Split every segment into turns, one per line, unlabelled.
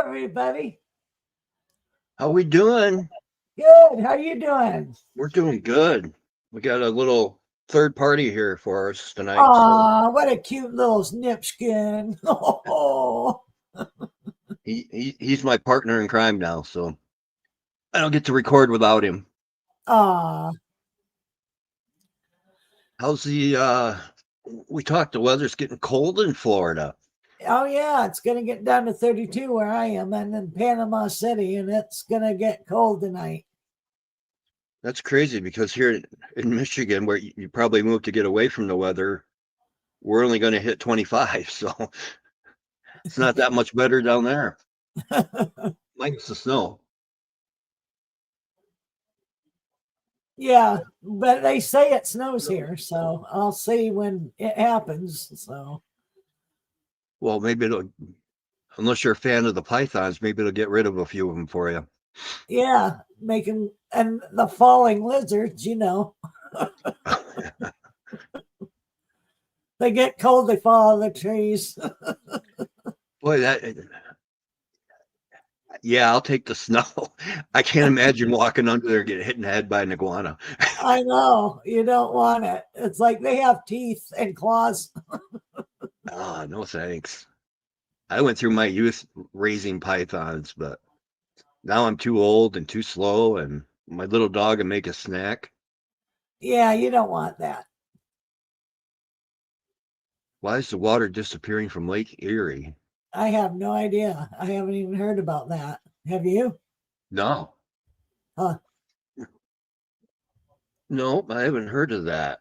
everybody.
How we doing?
Good. How you doing?
We're doing good. We got a little third party here for us tonight. So
Aw, what a cute little snipskin. Oh,
he's my partner in crime now. So I don't get to record without him.
aw.
How's the? We talked. The weather's getting cold in Florida.
Oh, yeah, it's going to get down to 32 where I am and in Panama City, and it's going to get cold tonight.
That's crazy because here in Michigan, where you probably moved to get away from the weather, we're only going to hit 25. So it's not that much better down there. Minus the snow.
Yeah, but they say it snows here, so I'll see when it happens. So,
Well, maybe it'll. Unless you're a fan of the pythons, maybe it'll get rid of a few of them for you.
yeah, making and the falling lizards, they get cold, they fall out of the trees.
Boy, yeah, I'll take the snow. I can't imagine walking under there and getting hit in the head by an iguana.
I know you don't want it. It's like they have teeth and claws.
Ah, no thanks. I went through my youth raising pythons, but now I'm too old and too slow, and my little dog can make a snack.
Yeah, you don't want that.
Why is the water disappearing from Lake Erie?
I have no idea. I haven't even heard about that. Have you?
No,
Huh.
no, I haven't heard of that.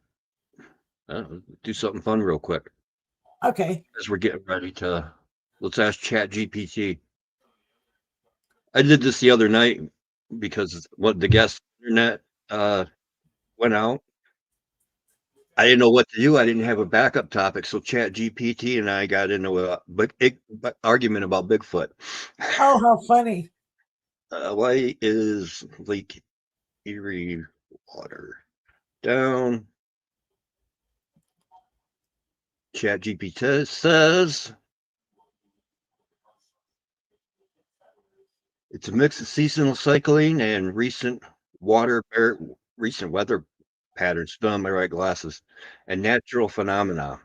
Do something fun real quick
Okay.
as we're getting ready to. Let's ask Chat GPT. I did this the other night because what the guest internet went out. I didn't know what to do. I didn't have a backup topic, so Chat GPT and I got into a argument about Bigfoot.
Oh, how funny.
Why is Lake Erie water down? Chat GPT says it's a mix of seasonal cycling and recent weather patterns. Still on my right glasses and natural phenomena.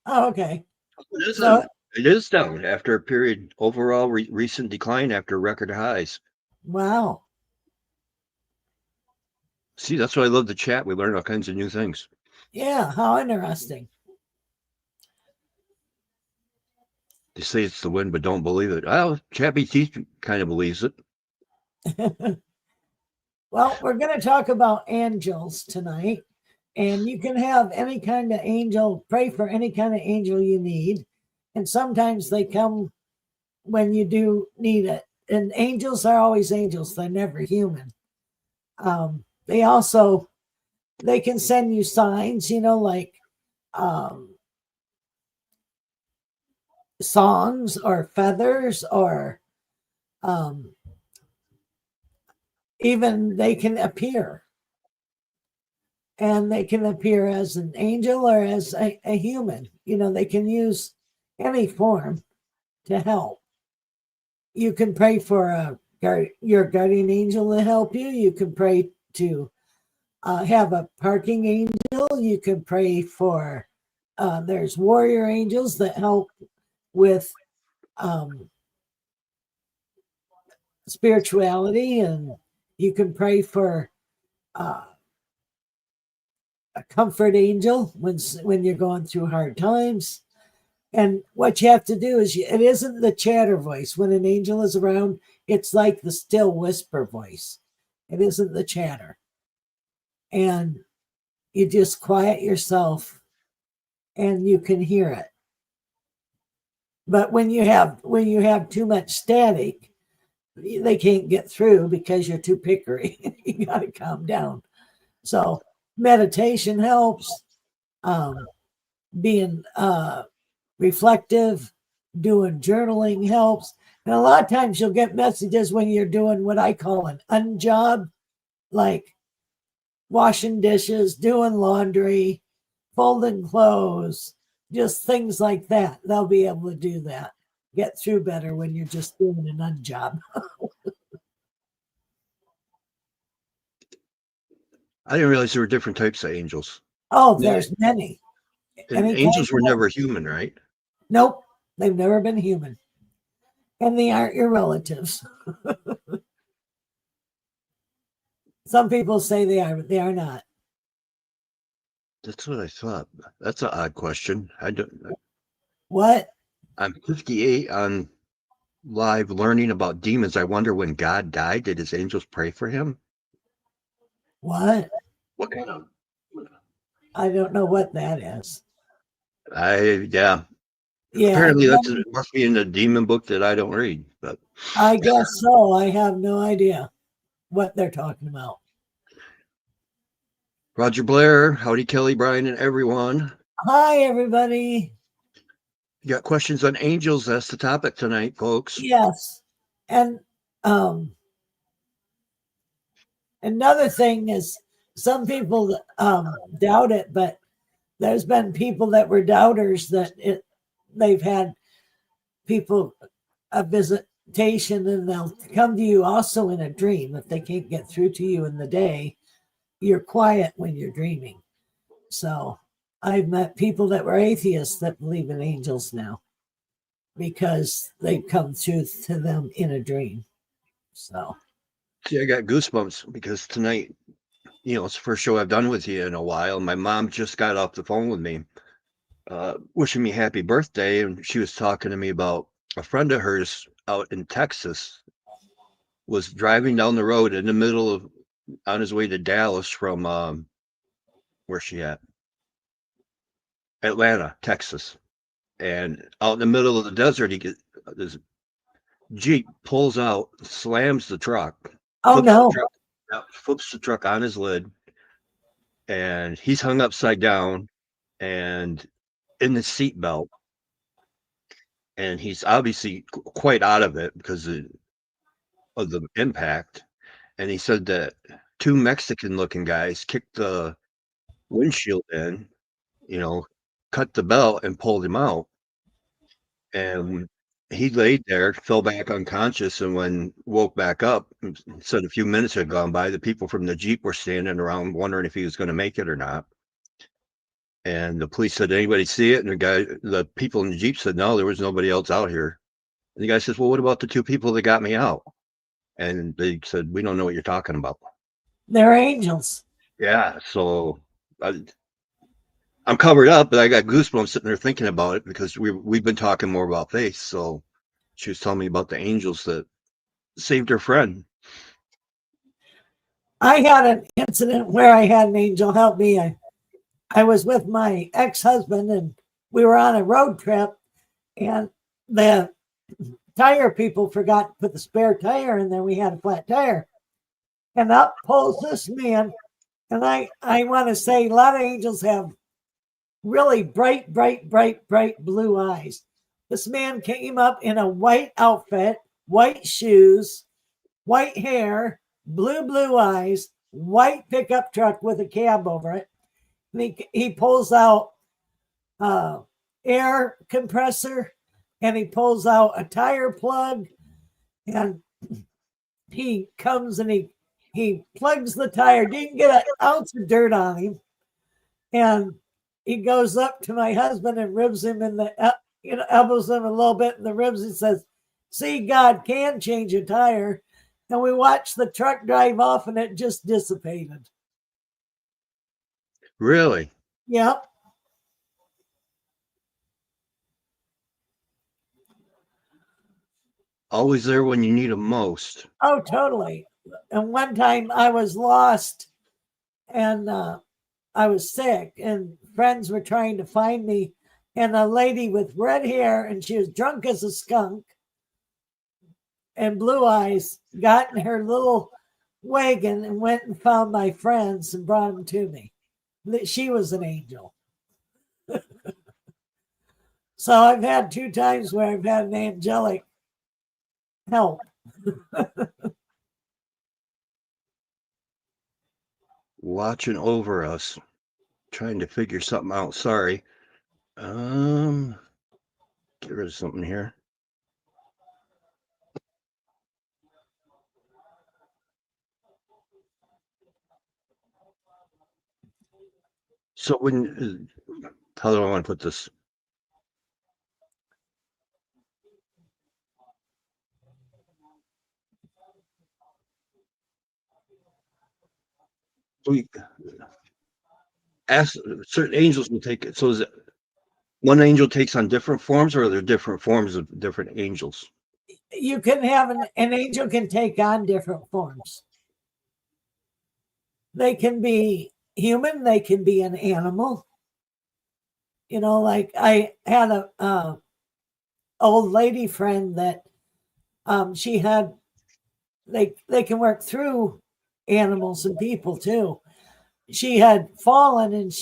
Oh, okay.
It is
So,
down. It is down after a period overall recent decline after record highs.
wow.
See, that's why I love the chat. We learn all kinds of new things.
Yeah, how interesting.
They say it's the wind, but don't believe it. Oh, ChatGPT kind of believes it.
Well, we're going to talk about angels tonight. And you can have any kind of angel, pray for any kind of angel you need. And sometimes they come when you do need it. And angels are always angels, they're never human. They also they can send you signs, like songs or feathers, or even they can appear, and they can appear as an angel or as a human. They can use any form to help. You can pray for your guardian angel to help you. You can pray to have a parking angel. You can pray for, there's warrior angels that help with spirituality, and you can pray for a comfort angel when you're going through hard times. And what you have to do is, it isn't the chatter voice. When an angel is around, it's like the still whisper voice. It isn't the chatter. And you just quiet yourself and you can hear it. But when you have too much static, they can't get through because you're too pickery. You got to calm down. So meditation helps. Being reflective, doing journaling helps. And a lot of times you'll get messages when you're doing what I call an unjob, like washing dishes, doing laundry, folding clothes, just things like that. They'll be able to do that. get through better when you're just doing a nut job.
I didn't realize there were different types of angels.
Oh,
Yeah.
there's many.
And
Any kind
angels were
of,
never human, right?
nope, they've never been human. And they aren't your relatives. Some people say they are, but they are not.
That's what I thought. That's an odd question.
What?
I'm 58 on live learning about demons. I wonder when God died, did his angels pray for him?
What?
What kind of?
I don't know what that is.
Yeah.
Yeah,
Apparently it must be in the demon book that I don't read, but
I guess so. I have no idea what they're talking about.
Roger Blair, howdy Kelly, Brian, and everyone.
Hi, everybody.
You got questions on angels? That's the topic tonight, folks.
Yes. And another thing is some people doubt it, but there's been people that were doubters that they've had people a visitation and they'll come to you also in a dream. If they can't get through to you in the day, you're quiet when you're dreaming. So I've met people that were atheists that believe in angels now because they come through to them in a dream. So
See, I got goosebumps because tonight, it's the first show I've done with you in a while. My mom just got off the phone with me, wishing me happy birthday, and she was talking to me about a friend of hers out in Texas was driving down the road in the middle of on his way to Dallas from where's she at? Atlanta, Texas. And out in the middle of the desert, this Jeep pulls out, slams the truck,
oh
flips the
no.
truck, flips the truck on his lid, and he's hung upside down and in the seatbelt, and he's obviously quite out of it because of the impact. And he said that two Mexican-looking guys kicked the windshield in, you know, cut the belt and pulled him out. And he laid there, fell back unconscious, and when woke back up, said a few minutes had gone by, the people from the Jeep were standing around wondering if he was going to make it or not. And the police said, anybody see it? And the people in the Jeep said, no, there was nobody else out here. And the guy says, well, what about the two people that got me out? And they said, we don't know what you're talking about.
They're angels.
Yeah. So I'm covered up, but I got goosebumps sitting there thinking about it because we've been talking more about faith. So she was telling me about the angels that saved her friend.
I had an incident where I had an angel help me. I was with my ex-husband and we were on a road trip and the tire people forgot to put the spare tire in there. We had a flat tire. And up pulls this man. And I want to say a lot of angels have really bright, bright, bright, bright blue eyes. This man came up in a white outfit, white shoes, white hair, blue eyes, white pickup truck with a cab over it. And he pulls out air compressor and he pulls out a tire plug and he comes and he plugs the tire, didn't get an ounce of dirt on him. And he goes up to my husband and ribs him in the, elbows him a little bit in the ribs and says, see, God can change a tire. And we watched the truck drive off and it just dissipated.
Really?
Yep.
Always there when you need them most.
Oh, totally. And one time I was lost and I was sick, and friends were trying to find me. And a lady with red hair, and she was drunk as a skunk and blue eyes, got in her little wagon and went and found my friends and brought them to me. She was an angel. So I've had two times where I've had an angelic help.
Watching over us, trying to figure something out. Sorry. Get rid of something here. So when, how do I want to put this? We ask certain angels will take it. So is it one angel takes on different forms, or are there different forms of different angels?
You can have an angel can take on different forms. They can be human, they can be an animal. Like I had a old lady friend that she had they can work through animals and people too. She had fallen and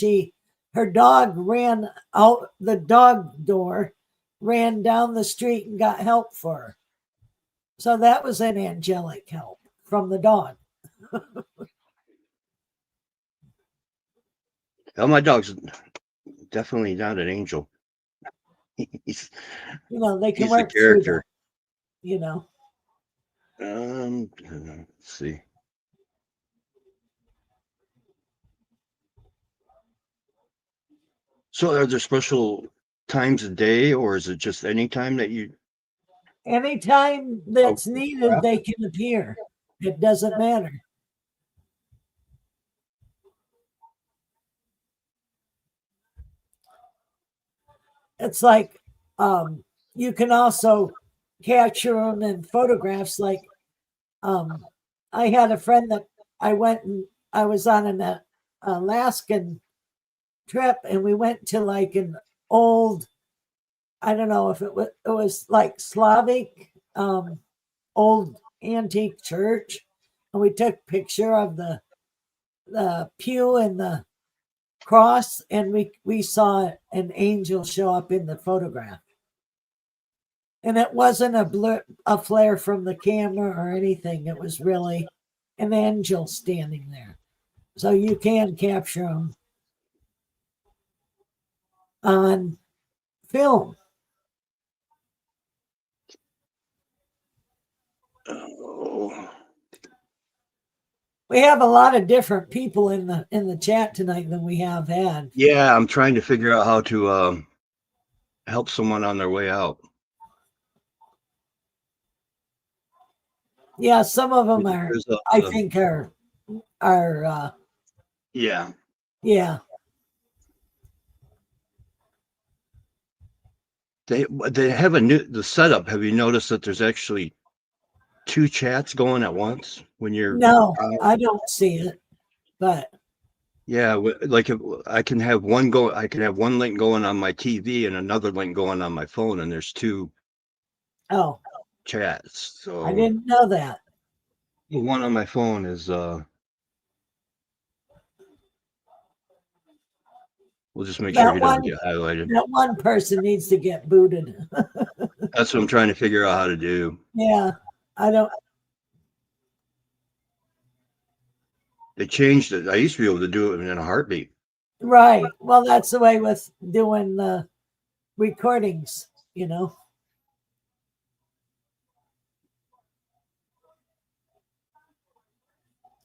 her dog ran out the dog door, ran down the street and got help for her. So that was an angelic help from the dog.
Oh, my dog's definitely not an angel. he's
They can
he's a
work through that,
character.
you know.
Let's see. So are there special times a day, or is it just any time that you?
Anytime
Oh,
that's needed, they can appear. It doesn't matter. It's like you can also capture them in photographs. Like I had a friend that I was on an Alaskan trip, and we went to like an old, I don't know if it was like Slavic, old antique church, and we took a picture of the pew and the cross, and we saw an angel show up in the photograph. And it wasn't a flare from the camera or anything. It was really an angel standing there. So you can capture them on film.
oh.
We have a lot of different people in the chat tonight than we have had.
Yeah, I'm trying to figure out how to help someone on their way out.
Yeah, some of them are.
There's
I think are.
Yeah.
Yeah.
They have the setup. Have you noticed that there's actually two chats going at once when you're
No, I don't see it, but
yeah, like if I can have one link going on my TV and another link going on my phone, and there's two
oh,
chats.
I
So
didn't know that.
the one on my phone is we'll just make sure
That
he doesn't
one
get highlighted.
that one person needs to get booted.
That's what I'm trying to figure out how to do.
Yeah, I don't.
They changed it. I used to be able to do it in a heartbeat.
Right. Well, that's the way with doing the recordings, you know.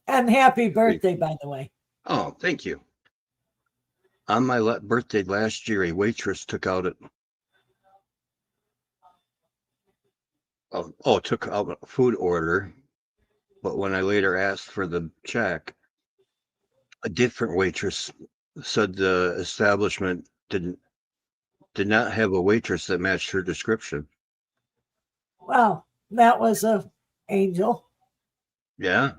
And happy birthday, by the way.
Oh, thank you. On my birthday last year, a waitress took out took out a food order, but when I later asked for the check, a different waitress said the establishment did not have a waitress that matched her description.
Wow, that was a angel.
Yeah.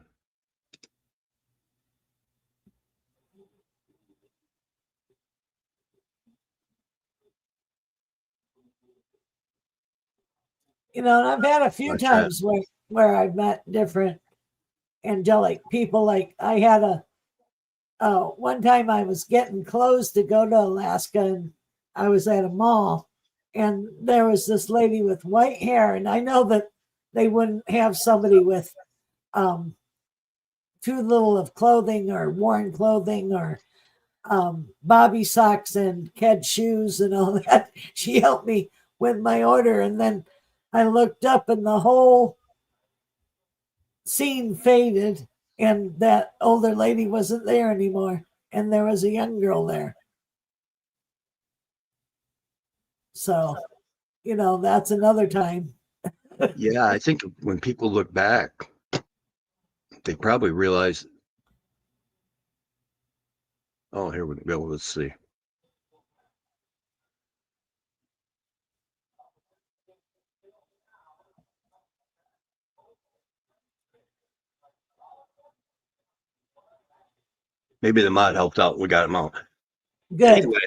And I've had a few times where I've met different angelic people. Like I had one time I was getting clothes to go to Alaska, and I was at a mall, and there was this lady with white hair, and I know that they wouldn't have somebody with too little of clothing or worn clothing or bobby socks and kid shoes and all that. She helped me with my order, and then I looked up and the whole scene faded, and that older lady wasn't there anymore. and there was a young girl there. So, that's another time.
Yeah, I think when people look back, they probably realize, oh, here we go. Let's see. Maybe the mod helped out. We got him out.
Good.
Anyway,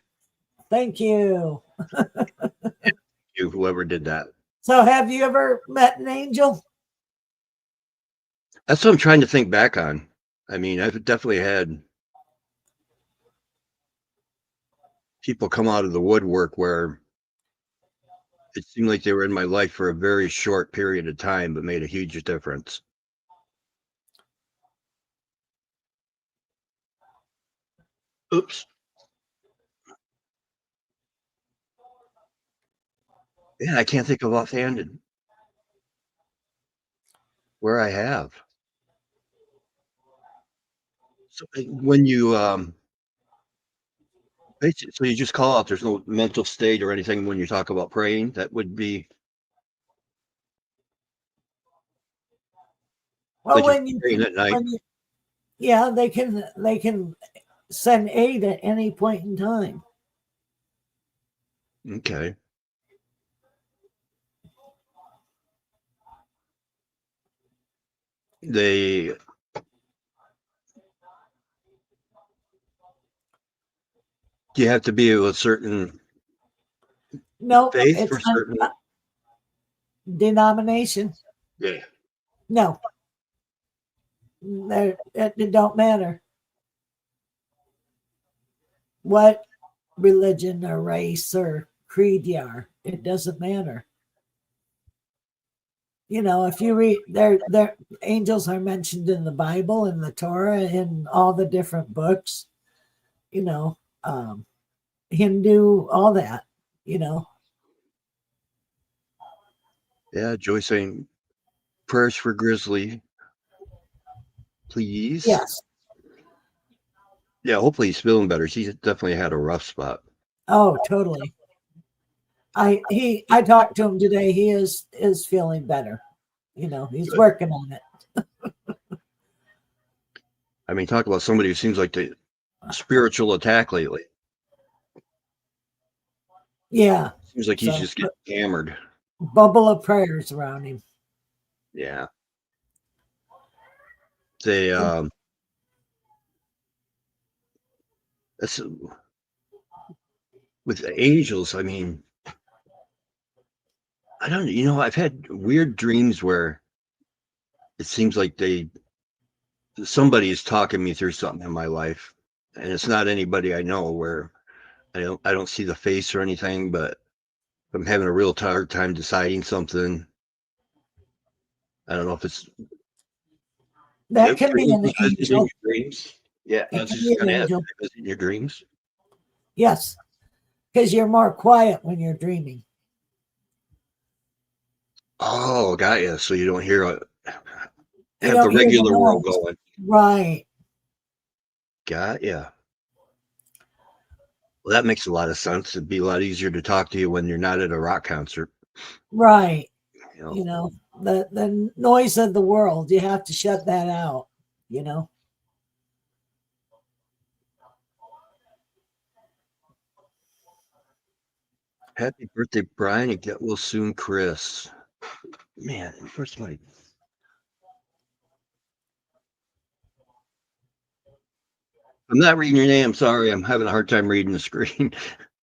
Thank you.
you, whoever did that.
So, have you ever met an angel?
That's what I'm trying to think back on. I mean, I've definitely had people come out of the woodwork where it seemed like they were in my life for a very short period of time, but made a huge difference. Oops. Yeah, I can't think of offhand where I have. So when you basically, so you just call out. There's no mental state or anything when you talk about praying. That would be
Well,
like you're praying at night.
yeah, they can send aid at any point in time.
Okay. They Do you have to be a certain
No,
faith
it's
for
not
certain?
denomination.
Yeah.
No, it don't matter what religion or race or creed you are. It doesn't matter. If you read, their angels are mentioned in the Bible, in the Torah, in all the different books. You know, um, Hindu, all that. You know.
Yeah, Joy saying prayers for Grizzly, please.
Yes.
Yeah, hopefully he's feeling better. He's definitely had a rough spot.
Oh, totally. I talked to him today. He is feeling better. He's
Good.
working on it.
I mean, talk about somebody who seems like the spiritual attack lately.
Yeah.
Seems like he's
So
just getting hammered.
bubble of prayers around him.
Yeah. They that's with the angels, I mean, I don't I've had weird dreams where it seems like somebody is talking me through something in my life. And it's not anybody I know where I don't see the face or anything, but I'm having a real hard time deciding something. I don't know if it's
That can be an
visiting
angel.
your dreams. Yeah, I
It
was
can be
just
an
gonna ask,
angel.
visiting your dreams.
Yes, because you're more quiet when you're dreaming.
Oh, got you. So you don't hear
You
have the
don't hear the
regular world
noise.
going.
Right.
Got you. Well, that makes a lot of sense. It'd be a lot easier to talk to you when you're not at a rock concert.
Right.
You know,
The noise of the world, you have to shut that out, you know.
happy birthday, Brian, and get well soon, Chris. Man, first my I'm not reading your name. Sorry, I'm having a hard time reading the screen.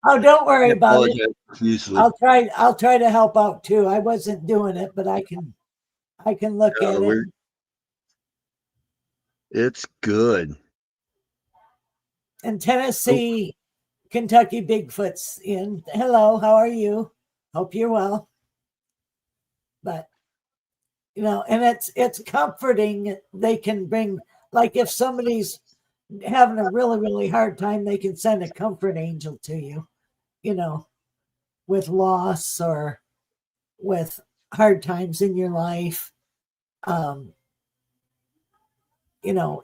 Oh, don't worry
I
about it.
apologize profusely.
I'll try to help out too. I wasn't doing it, but I can look at it.
It's good.
And
Oh,
Tennessee, Kentucky Bigfoot's in. Hello, how are you? Hope you're well. But and it's comforting. They can bring, like, if somebody's having a really, really hard time, they can send a comfort angel to you, you know, with loss or with hard times in your life. Um,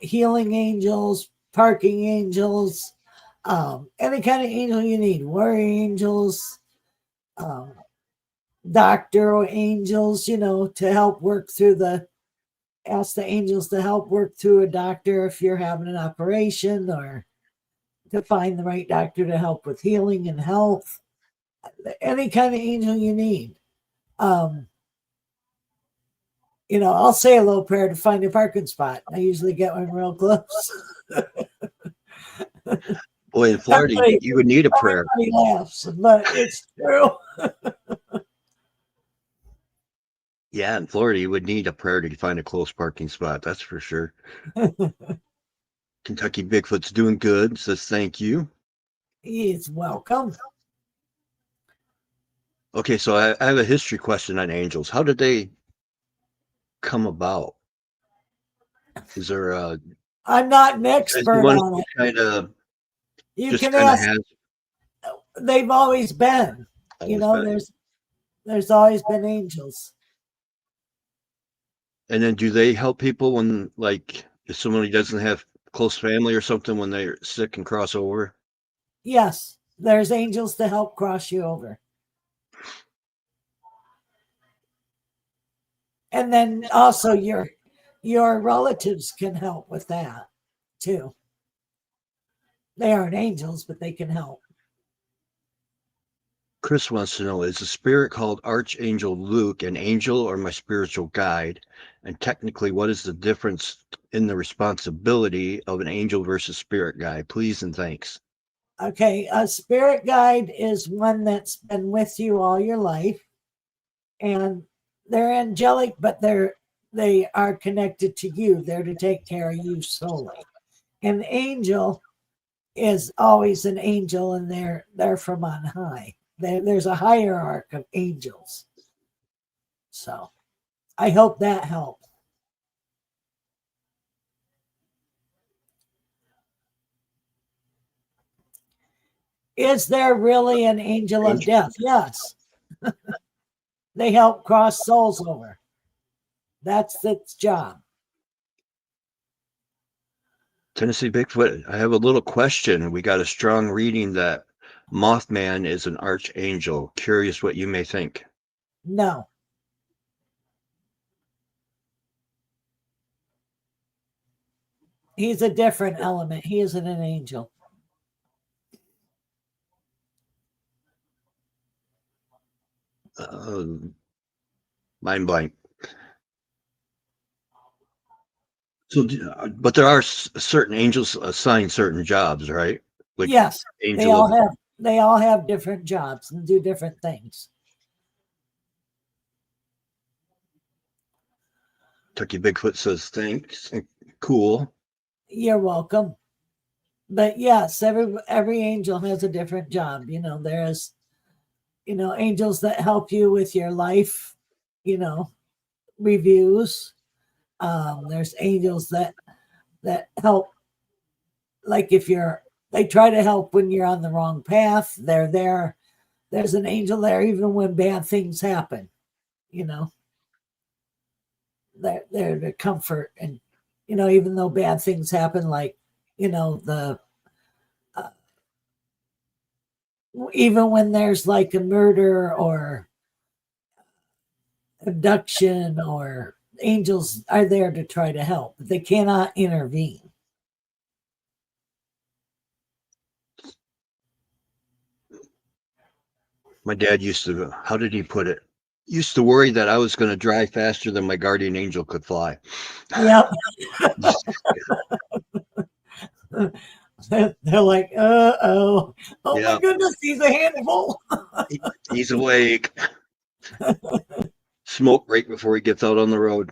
healing angels, parking angels, any kind of angel you need, warrior angels, um, doctor angels, to help work through ask the angels to help work through a doctor if you're having an operation, or to find the right doctor to help with healing and health, any kind of angel you need. Um, I'll say a little prayer to find a parking spot. I usually get one real close.
Boy, in Florida, you would need a prayer.
Everybody laughs, but it's true.
Yeah, in Florida, you would need a prayer to find a close parking spot. That's for sure. Kentucky Bigfoot's doing good. Says thank you.
He's welcome.
Okay, so I have a history question on angels. How did they come about? Is there a
I'm not an expert on it.
Kind of
You
just
can
kind of
ask.
has.
They've always been. There's always been angels.
And then do they help people when, like, if somebody doesn't have close family or something when they're sick and cross over?
Yes, there's angels to help cross you over. And then also your relatives can help with that too. They aren't angels, but they can help.
Chris wants to know, is the spirit called Archangel Luke an angel or my spiritual guide? And technically, what is the difference in the responsibility of an angel versus spirit guide? Please and thanks.
Okay, a spirit guide is one that's been with you all your life, and they're angelic, but they are connected to you. They're to take care of you solely. An angel is always an angel, and they're from on high. There's a hierarchy of angels. So I hope that helps. Is there really an angel of death? Yes. They help cross souls over. That's its job.
Tennessee Bigfoot, I have a little question. We got a strong reading that Mothman is an archangel. Curious what you may think.
No. He's a different element. He isn't an angel.
Mind blank. So, but there are certain angels assigned certain jobs, right? Like
yes,
angel
they all have different jobs and do different things.
Kentucky Bigfoot says thanks. Cool.
You're welcome. But yes, every angel has a different job. There's angels that help you with your life, reviews. There's angels that help, like if they try to help when you're on the wrong path. They're there. There's an angel there even when bad things happen. They're there to comfort, and even though bad things happen, like the even when there's like a murder or abduction, or angels are there to try to help, but they cannot intervene.
My dad used to, how did he put it? Used to worry that I was going to drive faster than my guardian angel could fly.
Yep. They're like, oh my goodness, he's a handful.
He's awake. Smoke break before he gets out on the road.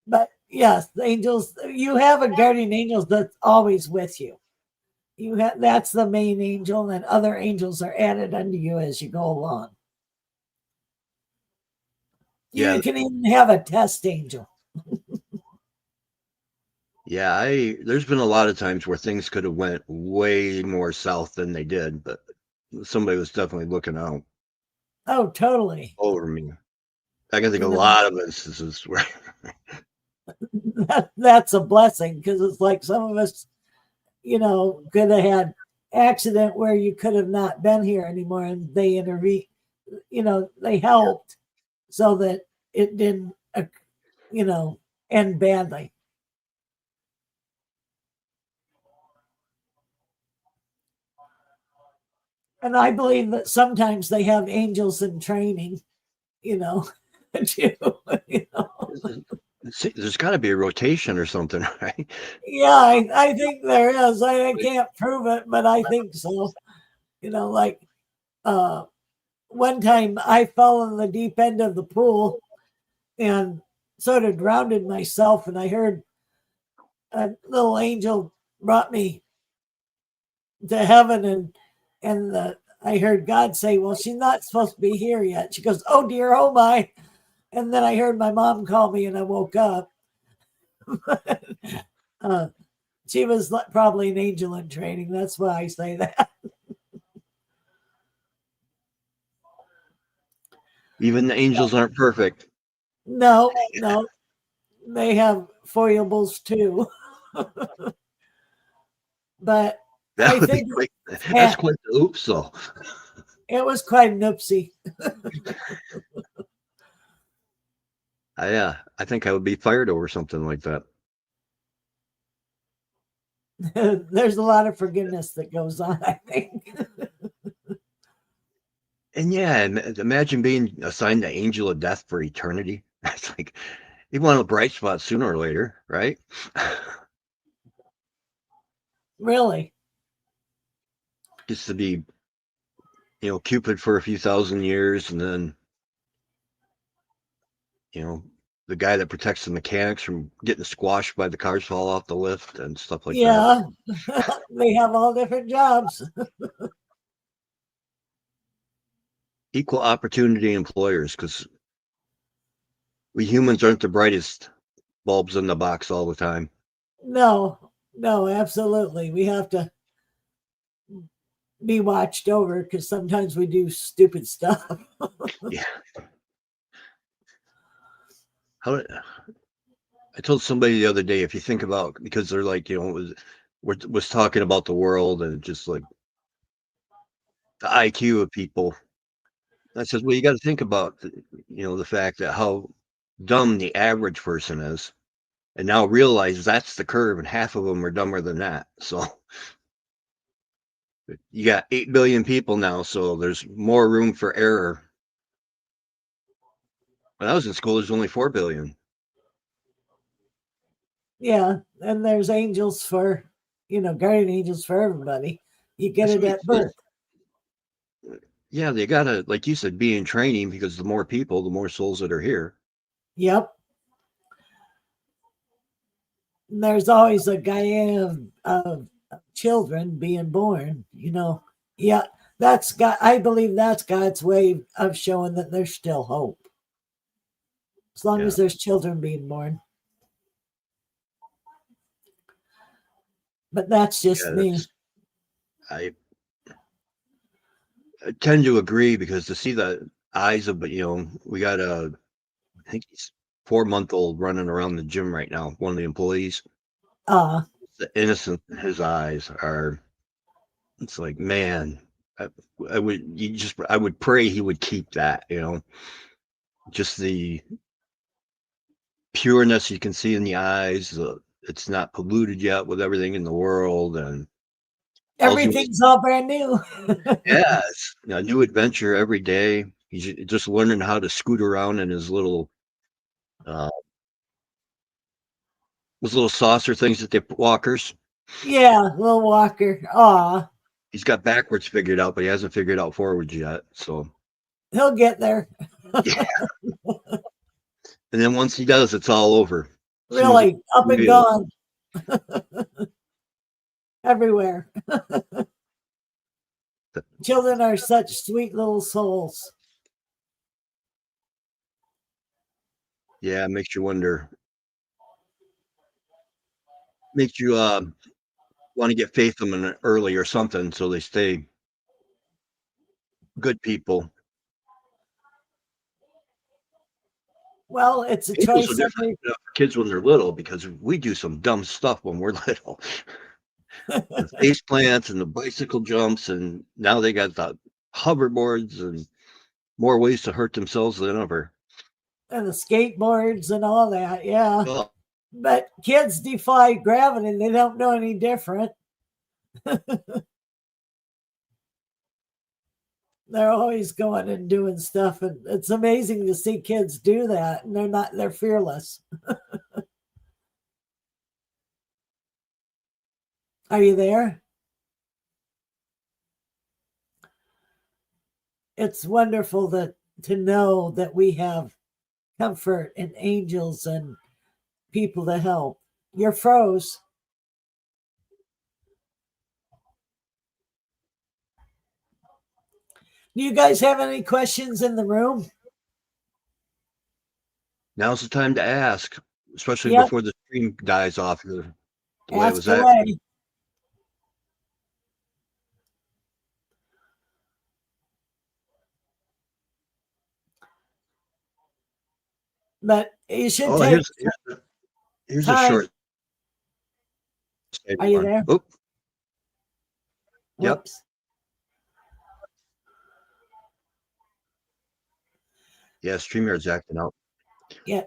But yes, the angels, you have a guardian angel that's always with you. That's the main angel, and other angels are added unto you as you go along. You can even have a test angel.
Yeah, there's been a lot of times where things could have went way more south than they did, but somebody was definitely looking out.
Oh, totally.
Over me. I can think of a lot of instances where
that's a blessing because it's like some of us, could have had accident where you could have not been here anymore, and they intervene. They helped so that it didn't, end badly. And I believe that sometimes they have angels in training, you know, too. you know.
There's got to be a rotation or something, right?
Yeah, I think there is. I can't prove it, but I think so. Like uh, one time I fell in the deep end of the pool and sort of drowned myself, and I heard a little angel brought me to heaven, and I heard God say, "Well, she's not supposed to be here yet." She goes, "Oh dear, oh my!" And then I heard my mom call me, and I woke up. uh, she was probably an angel in training. That's why I say that.
Even the angels aren't perfect.
No, no, they have foibles too, but
That
I
would be
think
quick. That's
yeah,
quite the oops, though.
it was quite an oopsie.
I think I would be fired over something like that.
There's a lot of forgiveness that goes on, I think.
And yeah, imagine being assigned the angel of death for eternity. That's like you want a bright spot sooner or later, right?
Really.
Just to be, Cupid for a few thousand years, and then, you know, the guy that protects the mechanics from getting squashed by the cars fall off the lift and stuff like that.
Yeah. They have all different jobs.
Equal opportunity employers, because we humans aren't the brightest bulbs in the box all the time.
No, no, absolutely. We have to be watched over because sometimes we do stupid stuff.
Yeah. How I told somebody the other day, if you think about, because they're like, was talking about the world and just like the IQ of people. I says, well, you got to think about, the fact that how dumb the average person is, and now realize that's the curve, and half of them are dumber than that. So you got 8 billion people now, so there's more room for error. When I was in school, there's only 4 billion.
Yeah. And there's angels for, guardian angels for everybody. You get
That's
it
what he
at
says.
birth.
Yeah, they gotta, like you said, be in training, because the more people, the more souls that are here.
Yep. And there's always a gaia of children being born, Yeah. That's God. I believe that's God's way of showing that there's still hope. As long
Yeah,
as there's children being born. But that's just
yeah.
me.
I tend to agree, because to see the eyes of, we got I think he's 4-month-old running around the gym right now. One of the employees,
Uh,
the innocence in his eyes are. It's like, man, I, I would pray he would keep that. Just the pureness you can see in the eyes. It's not polluted yet with everything in the world, and all he wants.
Everything's all brand new.
Yeah, it's a new adventure every day. He's just learning how to scoot around in his little uh, those little saucer things that they walkers.
Yeah, little Walker. Aw,
He's got backwards figured out, but he hasn't figured out forwards yet. So,
he'll get there.
yeah. And then once he does, it's all over. As soon as he
Really, up and
reveals.
gone everywhere. Children are such sweet little souls.
Yeah, it makes you wonder. Makes you want to get faith in them early or something, so they stay good people.
Well, it's a
Angels are
choice.
different for kids when they're little because we do some dumb stuff when we're little. The face plants and the bicycle jumps, and now they got the hoverboards and more ways to hurt themselves than ever.
And the skateboards and all that. Yeah.
Well,
But kids defy gravity. They don't know any different. They're always going and doing stuff. And it's amazing to see kids do that. And they're fearless. Are you there? It's wonderful to know that we have comfort and angels and people to help. You're froze. Do you guys have any questions in the room?
now's the time to ask, especially
Yep,
before the stream dies off the way it
ask
was at.
away. But you should
Oh,
take
here's a
time.
short
Are you
one.
there?
Oh, yep.
Whoops.
Yeah, StreamYard's acting out.
Yeah,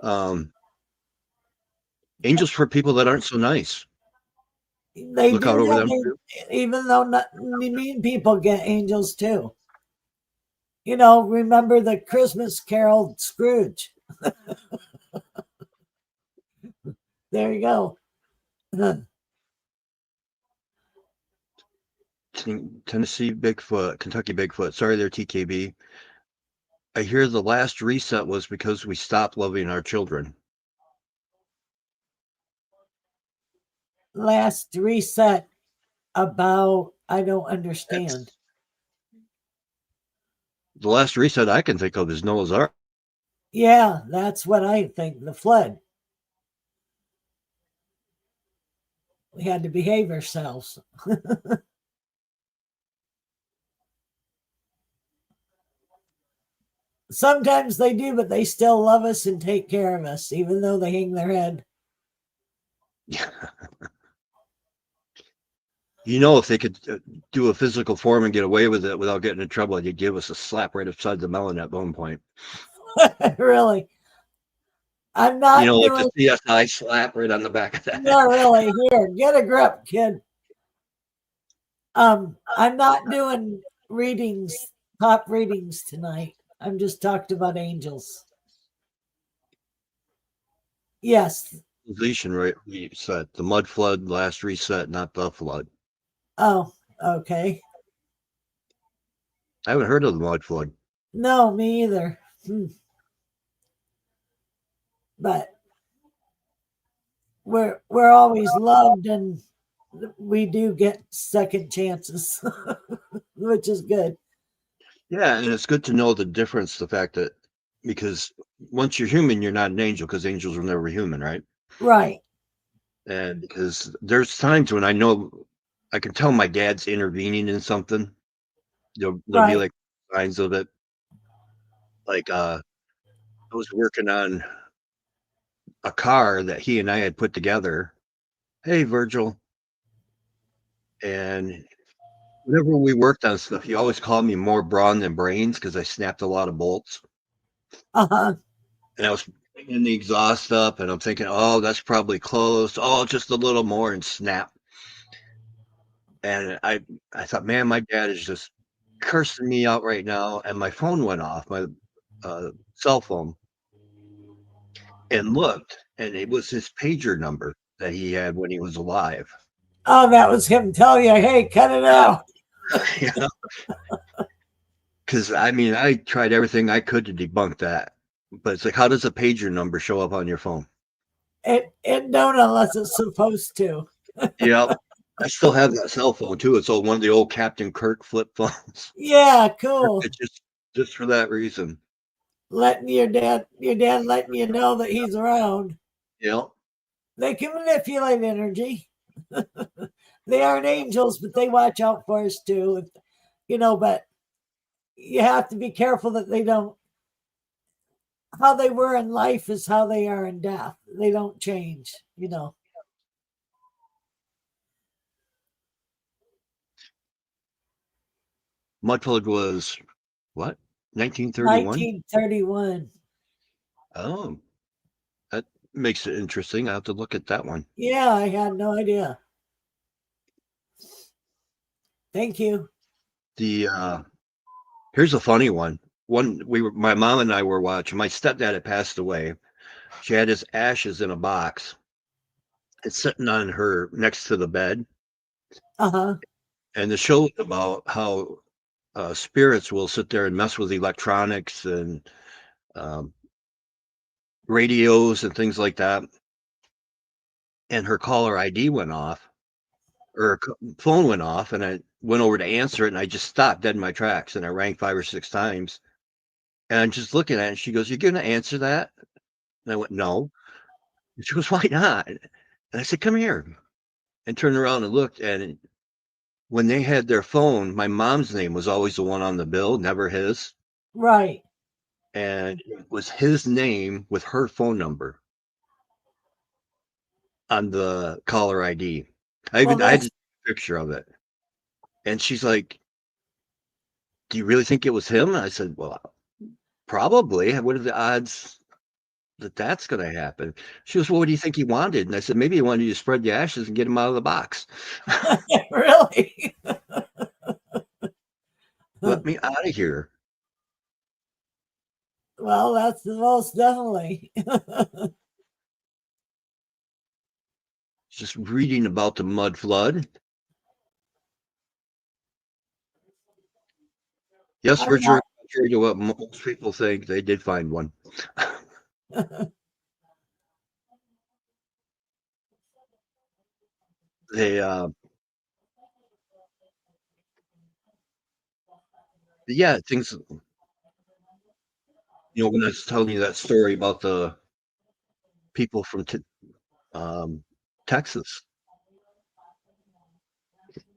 Angels for people that aren't so nice.
they
Look
do
out over them
that.
too.
Even though not, mean people get angels too. You know, remember the Christmas Carol Scrooge. There you go.
Tennessee Bigfoot, Kentucky Bigfoot. Sorry there, TKB. I hear the last reset was because we stopped loving our children.
Last reset about, I don't understand.
The last reset I can think of is Noah's Ark.
Yeah, that's what I think. The flood. We had to behave ourselves. Sometimes they do, but they still love us and take care of us, even though they hang their head.
You know, if they could do a physical form and get away with it without getting in trouble, you'd give us a slap right upside the melon at bone point.
Really. I'm
You
not
know, like
doing,
the CSI slap right on the back of that.
not really. Here, get a grip, kid. I'm not doing readings, top readings tonight. I'm just talked about angels. Yes.
Civilization reset. The mud flood, last reset, not the flood.
Oh, okay.
I haven't heard of the mud flood.
No, me either. But we're always loved, and we do get second chances, which is good.
Yeah, and it's good to know the difference, the fact that because once you're human, you're not an angel because angels were never human, right?
Right.
And because there's times when I know I can tell my dad's intervening in something. There'll be
Right.
like signs of it. Like I was working on a car that he and I had put together. Hey, Virgil. And whenever we worked on stuff, he always called me more brawn than brains because I snapped a lot of bolts.
Uh-huh.
And I was picking the exhaust up and I'm thinking, oh, that's probably closed. Oh, just a little more and snap. And I thought, man, my dad is just cursing me out right now. And my phone went off, my cell phone, and looked, and it was his pager number that he had when he was alive.
Oh, that was him telling you, hey, cut it out.
You know? Because I mean, I tried everything I could to debunk that. But it's like, how does a pager number show up on your phone?
It don't unless it's supposed to.
Yep. I still have that cell phone too. It's one of the old Captain Kirk flip phones.
Yeah, cool.
It's just for that reason.
Letting your dad letting you know that he's around.
Yep.
They can manipulate energy. They aren't angels, but they watch out for us too. You know, but you have to be careful that they don't how they were in life is how they are in death. They don't change, you know.
Mudflood was what? 1931?
1931.
Oh, that makes it interesting. I have to look at that one.
Yeah, I had no idea. Thank you.
The here's a funny one. My mom and I were watching. My stepdad had passed away. She had his ashes in a box. It's sitting on her next to the bed.
Uh huh.
And the show is about how spirits will sit there and mess with electronics and um, radios and things like that. And her caller ID went off, or her phone went off, and I went over to answer it, and I just stopped dead in my tracks, and I rang 5 or 6 times. And I'm just looking at it, and she goes, "You're going to answer that?" And I went, "No." And she goes, "Why not?" And I said, "Come here." And turned around and looked, and when they had their phone, my mom's name was always the one on the bill, never his.
Right.
And it was his name with her phone number on the caller ID.
Well,
I had
that's
a picture of it. And she's like, "Do you really think it was him?" And I said, "Well, probably. What are the odds that that's going to happen?" She goes, "Well, what do you think he wanted?" And I said, "Maybe he wanted you to spread the ashes and get him out of the box.
really.
Let me out of here."
Well, that's the most definitely.
Just reading about the mud flood. Yes,
I'm
Richard,
not.
contrary to what most people think, they did find one. They, yeah, things, when I was telling you that story about the people from um, Texas,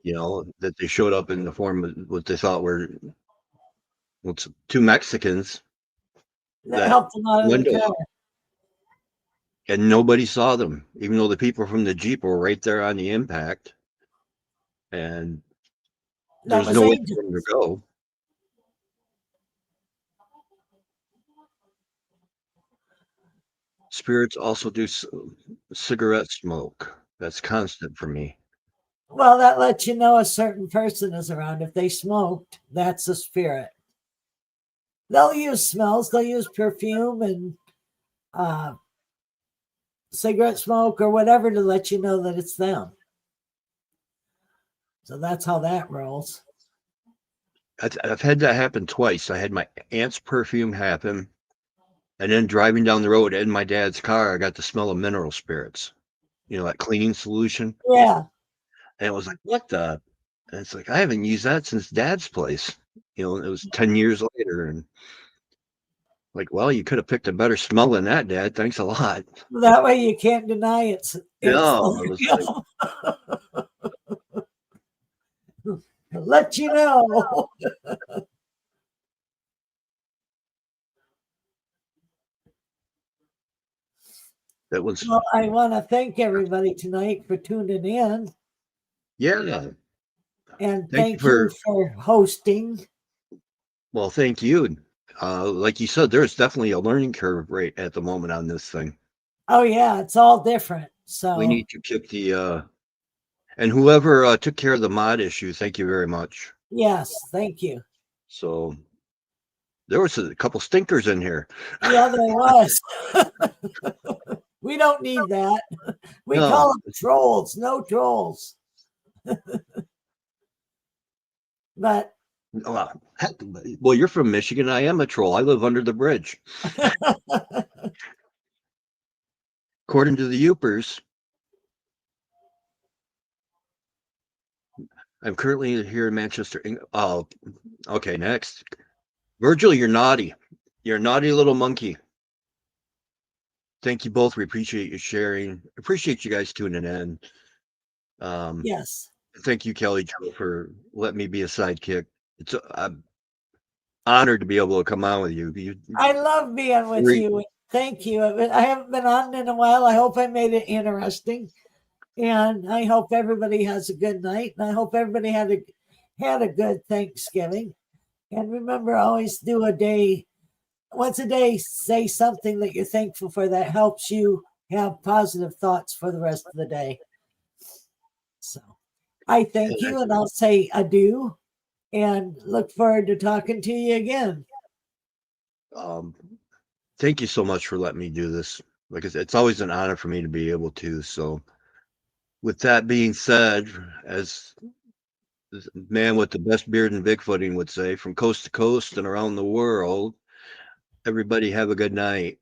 that they showed up in the form of what they thought were two Mexicans
That
that
helped him out of the
window
car.
up, and nobody saw them, even though the people from the Jeep were right there on the impact, and
That
there's
was
nowhere
Angel.
for them to go. Spirits also do cigarette smoke. That's constant for me.
Well, that lets you know a certain person is around. If they smoked, that's a spirit. They'll use smells. They'll use perfume and uh, cigarette smoke or whatever to let you know that it's them. So that's how that rolls.
I've had that happen twice. I had my aunt's perfume happen, and then driving down the road in my dad's car, I got the smell of mineral spirits, that cleaning solution.
Yeah.
And it was like, what the? And it's like, I haven't used that since dad's place. It was 10 years later. And like, well, you could have picked a better smell than that, Dad. Thanks a lot.
That way you can't deny it's
No, it was like,
let you know.
that was,
Well, I want to thank everybody tonight for tuning in
yeah.
and
Thank you
thank you
for,
for hosting.
well, thank you. Like you said, there's definitely a learning curve right at the moment on this thing.
Oh yeah, it's all different.
We
So
need to kick and whoever took care of the mod issue, thank you very much.
yes, thank you.
So there was a couple stinkers in here.
Yeah, there was. We don't need that. We call
No,
them trolls, no trolls. But
heck, well, you're from Michigan. I am a troll. I live under the bridge. According to the Upers, I'm currently here in Manchester. Oh, okay. Next, Virgil, you're naughty. You're a naughty little monkey. Thank you both. We appreciate you sharing. Appreciate you guys tuning in. Um,
yes.
Thank you, Kelly Jo, for letting me be a sidekick. I'm honored to be able to come on with you.
I love being with you. Thank you. I haven't been on in a while. I hope I made it interesting. And I hope everybody has a good night. And I hope everybody had a good Thanksgiving. And remember, always do a day, once a day, say something that you're thankful for that helps you have positive thoughts for the rest of the day. So I thank you, and I'll say adieu and look forward to talking to you again.
Thank you so much for letting me do this. Like I said, it's always an honor for me to be able to. So with that being said, as this man with the best beard in Bigfooting would say, from coast to coast and around the world, everybody have a good night.